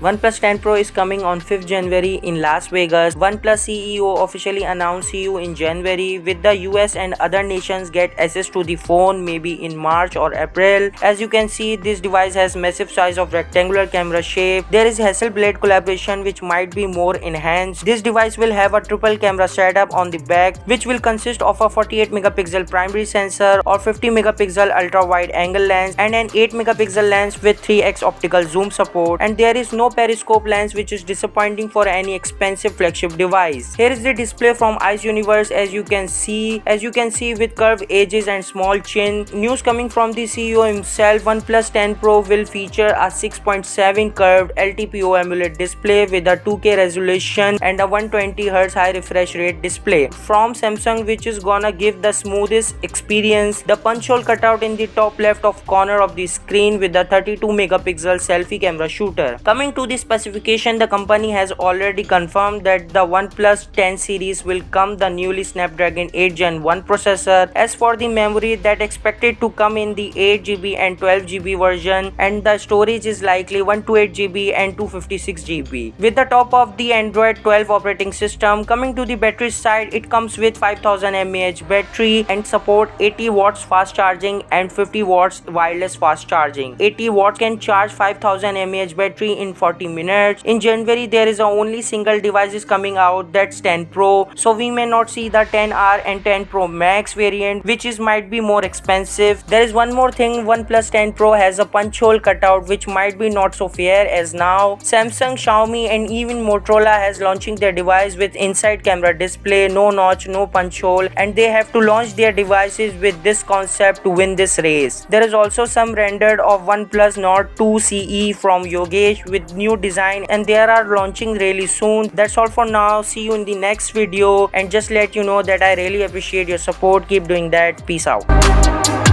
OnePlus 10 Pro is coming on 5th January in Las Vegas. OnePlus CEO officially announced CU in January, with the US and other nations get access to the phone maybe in March or April. As you can see, this device has massive size of rectangular camera shape. There is Hasselblad collaboration which might be more enhanced. This device will have a triple camera setup on the back, which will consist of a 48 megapixel primary sensor or 50 megapixel ultra wide angle lens and an 8 megapixel lens with 3x optical zoom support, and there is no periscope lens, which is disappointing for any expensive flagship device. Here is the display from Ice Universe. As you can see with curved edges and small chin. News coming from the CEO himself, OnePlus 10 Pro will feature a 6.7 curved LTPO AMOLED display with a 2K resolution and a 120Hz high refresh rate display. From Samsung, which is gonna give the smoothest experience, the punch hole cutout in the top left of corner of the screen with the 32 megapixel selfie camera shooter. Coming to the specification, the company has already confirmed that the OnePlus 10 series will come the newly Snapdragon 8 Gen 1 processor. As for the memory, that expected to come in the 8GB and 12GB version, and the storage is likely 128GB and 256GB. With the top of the Android 12 operating system. Coming to the battery side, it comes with 5000 mAh battery and support 80 watts fast charging and 50 watts wireless fast charging. 80 watts can charge 5000 mAh battery in 40 minutes. In January, there is only single devices coming out, that's 10 Pro. So we may not see the 10R and 10 Pro Max variant, which is might be more expensive. There is one more thing, OnePlus 10 Pro has a punch hole cutout, which might be not so fair, as now Samsung, Xiaomi and even Motorola has launching their device with inside camera display, no notch, no punch hole, and they have to launch their devices with this concept to win this race. There is also some rendered of OnePlus Nord 2 CE from Yogesh with new design, and they are launching really soon. That's all for now. See you in the next video, and just let you know that I really appreciate your support. Keep doing that. Peace out.